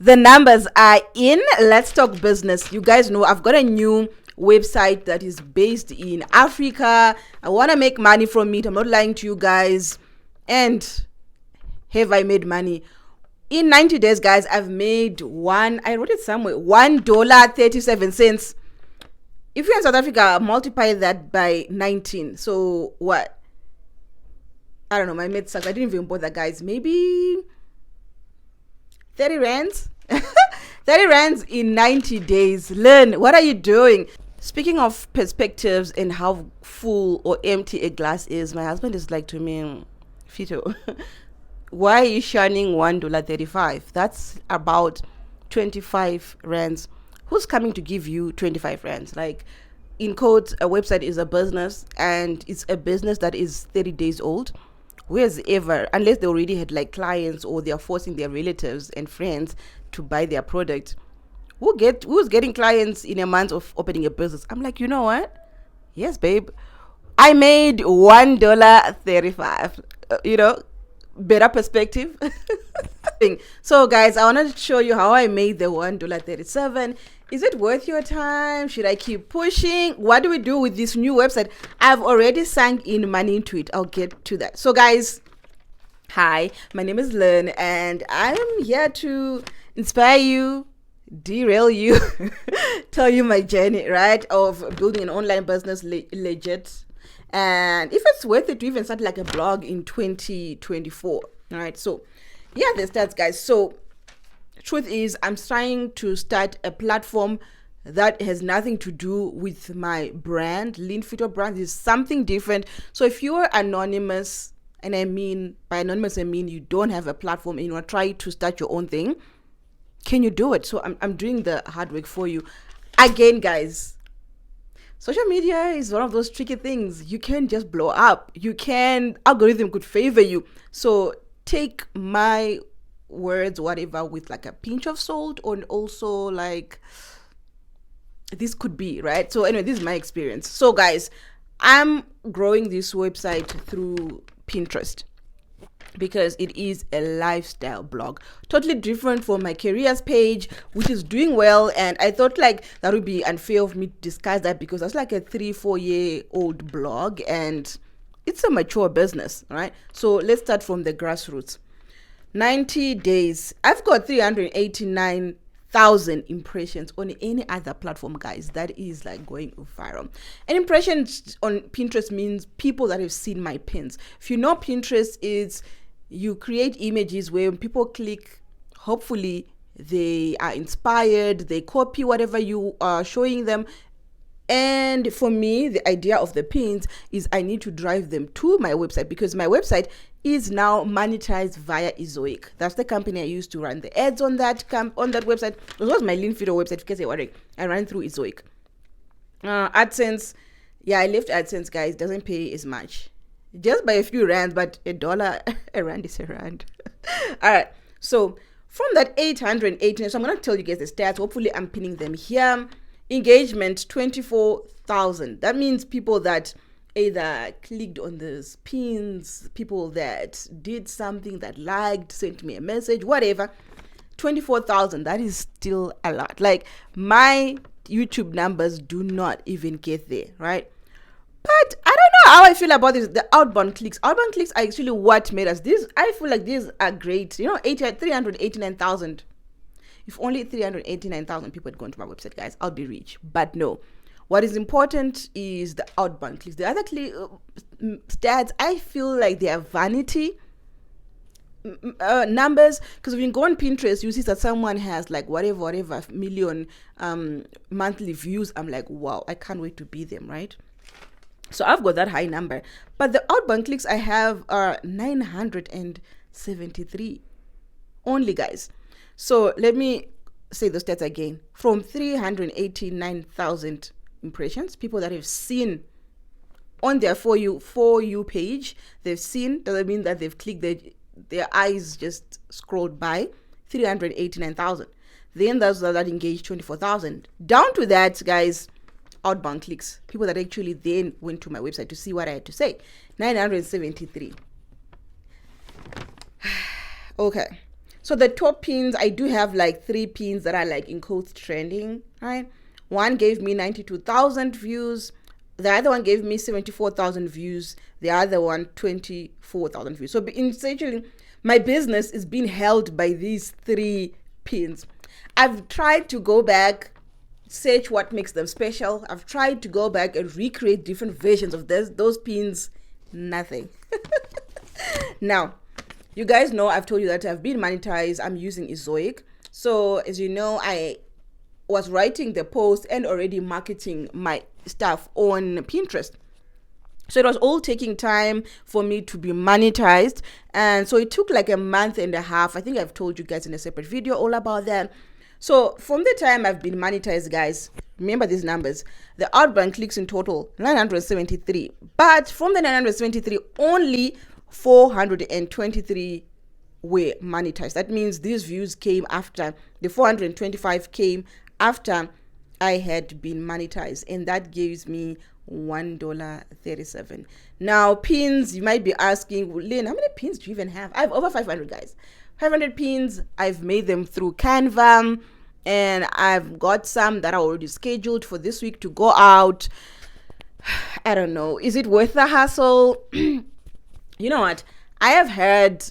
The numbers are in. Let's talk business. You guys know I've got a new website that is based in Africa. I want to make money from it. I'm not lying to you guys. And have I made money? In 90 days, guys, I've made I wrote it somewhere, $1.37. If you're in South Africa, multiply that by 19. So what? I don't know. My math sucks. I didn't even bother, guys. Maybe 30 rands. 30 rands in 90 days. Learn. What are you doing? Speaking of perspectives and how full or empty a glass is, my husband is like to me, Fito, why are you shunning $1.35? That's about 25 rands. Who's coming to give you 25 rands? Like, in quotes, a website is a business, and it's a business that is 30 days old. Where's ever, unless they already had like clients or they're forcing their relatives and friends to buy their product. Who's getting clients in a month of opening a business? I'm like, you know what? Yes, babe. I made $1.35. Better perspective. So guys, I wanted to show you how I made the $1.37. Is it worth your time? Should I keep pushing? What do we do with this new website? I've already sunk in money into it. I'll get to that. So guys, hi, my name is Lynn, and I'm here to inspire you, derail you, tell you my journey, right, of building an online business legit. And if it's worth it to even start like a blog in 2024. All right. So yeah, the stats, guys. So truth is, I'm trying to start a platform that has nothing to do with my brand. Lean Fito brand is something different. So if you're anonymous, and I mean by anonymous, I mean you don't have a platform and you want to try to start your own thing, can you do it? So I'm doing the hard work for you. Again, guys, social media is one of those tricky things. You can't just blow up. Algorithm could favor you. So take my words, whatever, with like a pinch of salt, or also like this could be, right? So anyway, this is my experience. So guys, I'm growing this website through Pinterest because it is a lifestyle blog, totally different from my careers page, which is doing well. And I thought like that would be unfair of me to discuss that because that's like a 3-4 year old blog and it's a mature business, right? So let's start from the grassroots. 90 days, I've got 389,000 impressions on any other platform, guys. That is like going viral. And impressions on Pinterest means people that have seen my pins. If you know, Pinterest is you create images where people click, hopefully they are inspired, they copy whatever you are showing them. And for me, the idea of the pins is I need to drive them to my website because my website is now monetized via Ezoic. That's the company I used to run the ads on that website. It was my Lean Fito website because I ran through Ezoic. AdSense, yeah, I left AdSense, guys. Doesn't pay as much, just by a few rands, but $1 a rand is a rand. All right, so from that 818, so I'm gonna tell you guys the stats. Hopefully, I'm pinning them here. Engagement 24,000. That means people that either clicked on these pins, people that did something, that liked, sent me a message, whatever. 24,000. That is still a lot. Like my YouTube numbers do not even get there, right? But I don't know how I feel about this. The outbound clicks. Outbound clicks are actually what made us. I feel like these are great. 389,000. If only 389,000 people had gone to my website, guys, I'll be rich. But no. What is important is the outbound clicks. The other stats, I feel like they are vanity numbers. Because when you go on Pinterest, you see that someone has like whatever million monthly views. I'm like, wow, I can't wait to be them, right? So I've got that high number. But the outbound clicks I have are 973 only, guys. So let me say the stats again. From 389,000 impressions, people that have seen on their For You page, they've seen, doesn't mean that they've clicked, their eyes just scrolled by, 389,000. Then that engaged 24,000. Down to that, guys, outbound clicks, people that actually then went to my website to see what I had to say, 973. Okay. So the top pins, I do have like 3 pins that are like in quotes trending, right? One gave me 92,000 views. The other one gave me 74,000 views. The other one, 24,000 views. So essentially, my business is being held by these 3 pins. I've tried to go back, search what makes them special. I've tried to go back and recreate different versions of those pins. Nothing. Now, you guys know I've told you that I've been monetized. I'm using Ezoic. So as you know, I was writing the post and already marketing my stuff on Pinterest. So it was all taking time for me to be monetized. And so it took like a month and a half. I think I've told you guys in a separate video all about that. So from the time I've been monetized, guys, remember these numbers. The outbound clicks in total, 973. But from the 973, only 423 were monetized. That means these views came after, the 425 came after I had been monetized, and that gives me $1.37. Now pins, you might be asking, well, Lynn, how many pins do you even have? I have over 500, guys. 500 pins. I've made them through Canva, and I've got some that are already scheduled for this week to go out. I don't know, is it worth the hassle? You know what, I have heard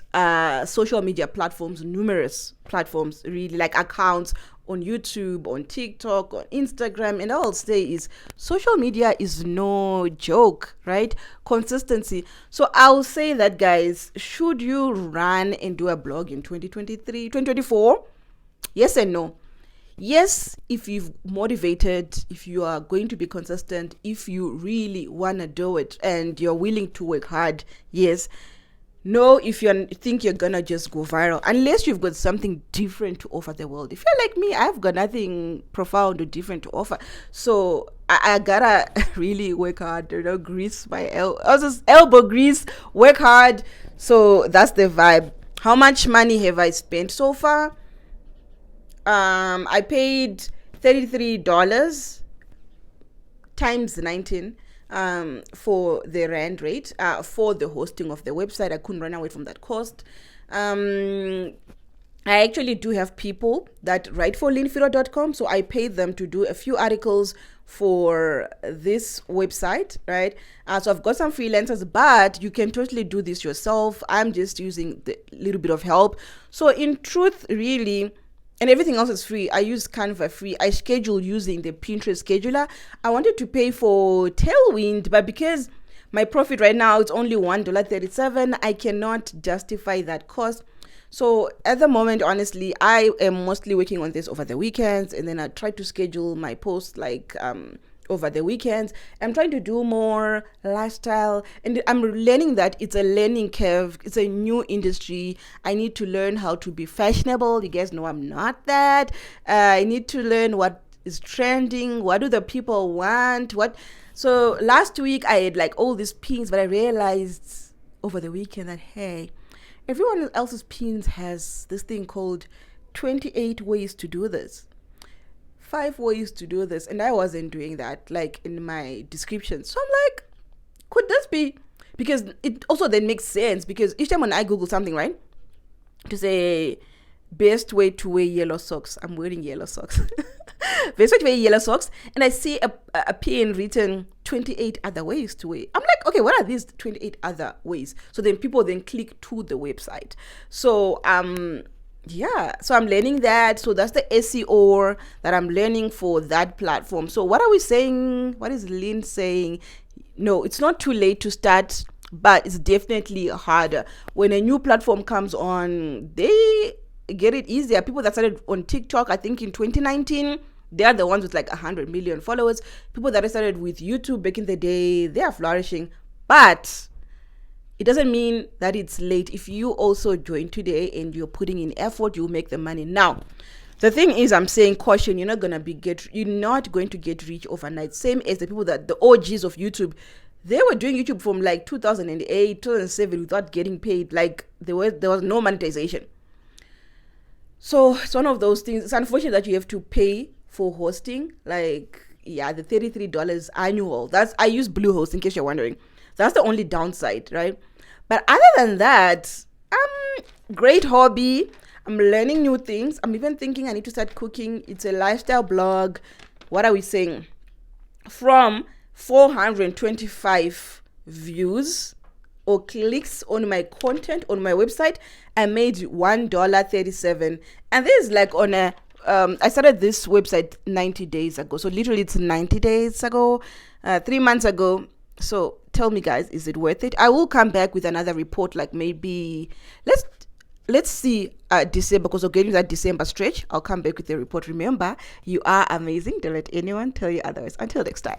social media platforms, numerous platforms, really, like accounts on YouTube, on TikTok, on Instagram, and all I'll say is social media is no joke, right? Consistency. So I'll say that, guys, should you run and do a blog in 2023, 2024? Yes and no. Yes, if you've motivated, if you are going to be consistent, if you really want to do it and you're willing to work hard, yes. No, if you think you're gonna just go viral, unless you've got something different to offer the world. If you're like me, I've got nothing profound or different to offer. So I gotta really work hard, grease my elbow grease, work hard. So that's the vibe. How much money have I spent so far? I paid $33 times 19 for the rand rate for the hosting of the website. I couldn't run away from that cost. I actually do have people that write for linfiro.com, so I paid them to do a few articles for this website, right? So I've got some freelancers, but you can totally do this yourself. I'm just using the little bit of help. So in truth, really, and everything else is free. I use Canva free. I schedule using the Pinterest scheduler. I wanted to pay for Tailwind, but because my profit right now is only $1.37, I cannot justify that cost. So at the moment, honestly, I am mostly working on this over the weekends, and then I try to schedule my posts like over the weekends. I'm trying to do more lifestyle, and I'm learning that it's a learning curve. It's a new industry. I need to learn how to be fashionable. You guys know I'm not that. I need to learn what is trending. What do the people want? So last week I had like all these pins, but I realized over the weekend that, hey, everyone else's pins has this thing called 28 ways to do this. 5 ways to do this, and I wasn't doing that like in my description. So I'm like, could this be? Because it also then makes sense, because each time when I Google something, right, to say best way to wear yellow socks, I'm wearing yellow socks. Best way to wear yellow socks, and I see a pin written 28 other ways to wear. I'm like, okay, what are these 28 other ways? So then people then click to the website. So yeah, so I'm learning that. So that's the SEO that I'm learning for that platform. So what are we saying? What is Lynn saying? No, it's not too late to start, but it's definitely harder. When a new platform comes on, they get it easier. People that started on TikTok, I think in 2019, they are the ones with like 100 million followers. People that started with YouTube back in the day, they are flourishing. But it doesn't mean that it's late. If you also join today and you're putting in effort, you'll make the money. Now, the thing is, I'm saying caution. You're not going to get rich overnight. Same as the people that the OGs of YouTube, they were doing YouTube from like 2008, 2007 without getting paid. Like there was no monetization. So it's one of those things. It's unfortunate that you have to pay for hosting. Like, yeah, the $33 annual. I use Bluehost in case you're wondering. That's the only downside, right? But other than that, great hobby. I'm learning new things. I'm even thinking I need to start cooking. It's a lifestyle blog. What are we saying? From 425 views or clicks on my content on my website, I made $1.37. And this is like on a I started this website 90 days ago. So literally it's 90 days ago, 3 months ago. So tell me, guys, is it worth it? I will come back with another report, like maybe let's see December, because we're getting that December stretch. I'll come back with a report. Remember, you are amazing. Don't let anyone tell you otherwise. Until next time.